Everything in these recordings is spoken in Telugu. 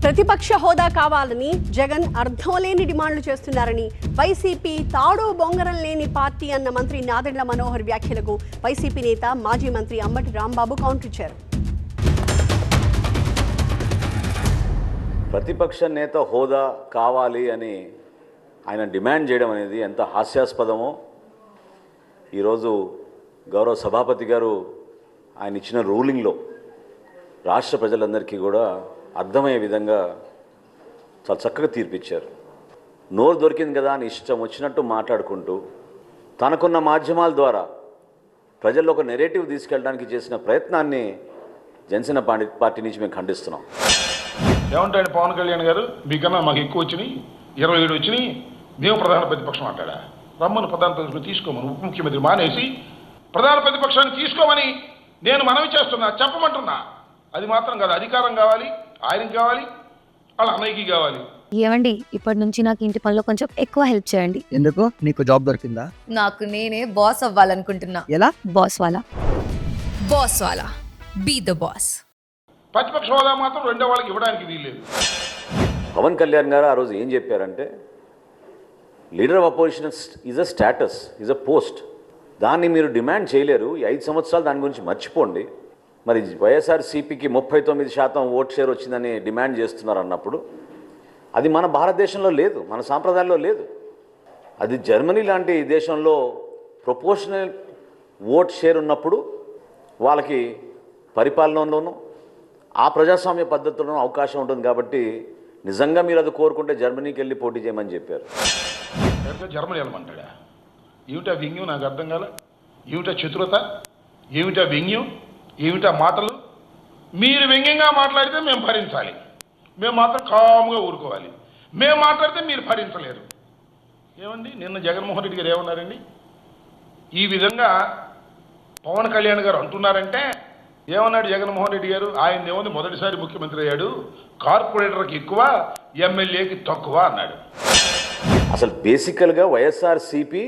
ప్రతిపక్ష హోదా కావాలని జగన్ అర్థం లేని డిమాండ్లు చేస్తున్నారని వైసీపీ తాడు బొంగరం లేని పార్టీ అన్న మంత్రి నాదెండ్ల మనోహర్ వ్యాఖ్యలకు వైసీపీ నేత మాజీ మంత్రి అంబటి రాంబాబు కౌంటర్ ఇచ్చారు. ప్రతిపక్ష నేత హోదా కావాలి అని ఆయన డిమాండ్ చేయడం అనేది ఎంత హాస్యాస్పదమో ఈరోజు గౌరవ సభాపతి గారు ఆయన ఇచ్చిన రూలింగ్లో రాష్ట్ర ప్రజలందరికీ కూడా అర్థమయ్యే విధంగా చాలా చక్కగా తీర్పిచ్చారు. నోరు దొరికింది కదా అని ఇష్టం వచ్చినట్టు మాట్లాడుకుంటూ తనకున్న మాధ్యమాల ద్వారా ప్రజల్లో ఒక నెరేటివ్ తీసుకెళ్ళడానికి చేసిన ప్రయత్నాన్ని జనసేన పార్టీ నుంచి మేము ఖండిస్తున్నాం. ఏమంటాడు పవన్ కళ్యాణ్ గారు, మీకన్నా మాకు ఎక్కువ వచ్చినాయి, 27 వచ్చినాయి, మేము ప్రధాన ప్రతిపక్షం అంటాడా? రమ్మను ప్రధాన ప్రతిపక్షం తీసుకోమని ఉప ముఖ్యమంత్రి మానేసి ప్రధాన ప్రతిపక్షాన్ని తీసుకోమని నేను మనవి చేస్తున్నా, చెప్పమంటున్నా. అది మాత్రం కాదు, అధికారం కావాలి, ఆయనకి కావాలి, వాళ్ళ అన్నయ్యకి కావాలి. ఏమండి, ఇప్పటి నుంచి నాకు ఇంటి పనిలో కొంచెం ఎక్కువ హెల్ప్ చేయండి. ఎందుకు? నీకు జాబ్ దొరికిందా? నాకు నేనే బాస్ అవ్వాలనుకుంటున్నా. ఎలా? బాస్ వాలా బీ ద బాస్. ప్రతిపక్ష హోదా మాత్రం రెండో వాళ్ళకి ఇవ్వడానికి వీల్లేదు. పవన్ కళ్యాణ్ గారు ఆ రోజు ఏం చెప్పారంటే, leader of opposition is a status, is a post. దాన్ని మీరు డిమాండ్ చేయలేరు. ఈ 5 సంవత్సరాలు దాని గురించి మర్చిపోండి. మరి వైఎస్ఆర్సీపీకి 39% ఓట్ షేర్ వచ్చిందని డిమాండ్ చేస్తున్నారు అన్నప్పుడు అది మన భారతదేశంలో లేదు, మన సాంప్రదాయాల్లో లేదు. అది జర్మనీ లాంటి దేశంలో ప్రపోర్షనల్ ఓట్ షేర్ ఉన్నప్పుడు వాళ్ళకి పరిపాలనలోనూ ఆ ప్రజాస్వామ్య పద్ధతుల్లోనూ అవకాశం ఉంటుంది. కాబట్టి నిజంగా మీరు అది కోరుకుంటే జర్మనీకి వెళ్ళి పోటీ చేయమని చెప్పారు. జర్మనీ వెళ్ళమంటాడా? ఏమిటా వ్యంగ్యం? నాకు అర్థం కాల. ఏమిటా చతురత? ఏమిటా వ్యంగ్యం? ఏమిటా మాటలు? మీరు వ్యంగ్యంగా మాట్లాడితే మేము భరించాలి, మేము మాత్రం కామ్గా ఊరుకోవాలి. మేము మాట్లాడితే మీరు భరించలేరు. ఏమండి, నిన్న జగన్మోహన్ రెడ్డి గారు ఏమన్నారండి? ఈ విధంగా పవన్ కళ్యాణ్ గారు అంటున్నారంటే ఏమన్నాడు జగన్మోహన్ రెడ్డి గారు? ఆయన ఏముంది, మొదటిసారి ముఖ్యమంత్రి అయ్యాడు, కార్పొరేటర్కి ఎక్కువ, ఎమ్మెల్యేకి తక్కువ అన్నాడు. అసలు బేసికల్గా వైఎస్ఆర్సీపీ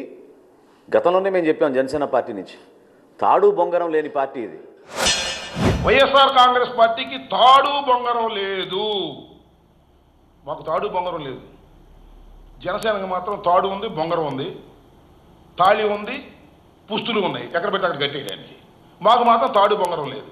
గతంలోనే మేము చెప్పాం, జనసేన పార్టీ నుంచి తాడు బొంగరం లేని పార్టీ ఇది. వైఎస్ఆర్ కాంగ్రెస్ పార్టీకి తాడు బొంగరం లేదు. మాకు తాడు బొంగరం లేదు. జనసేనకి మాత్రం తాడు ఉంది, బొంగరం ఉంది, తాళి ఉంది, పుస్తులు ఉన్నాయి, ఎక్కడ పెట్టి అక్కడ కట్టేయడానికి. మాకు మాత్రం తాడు బొంగరం లేదు.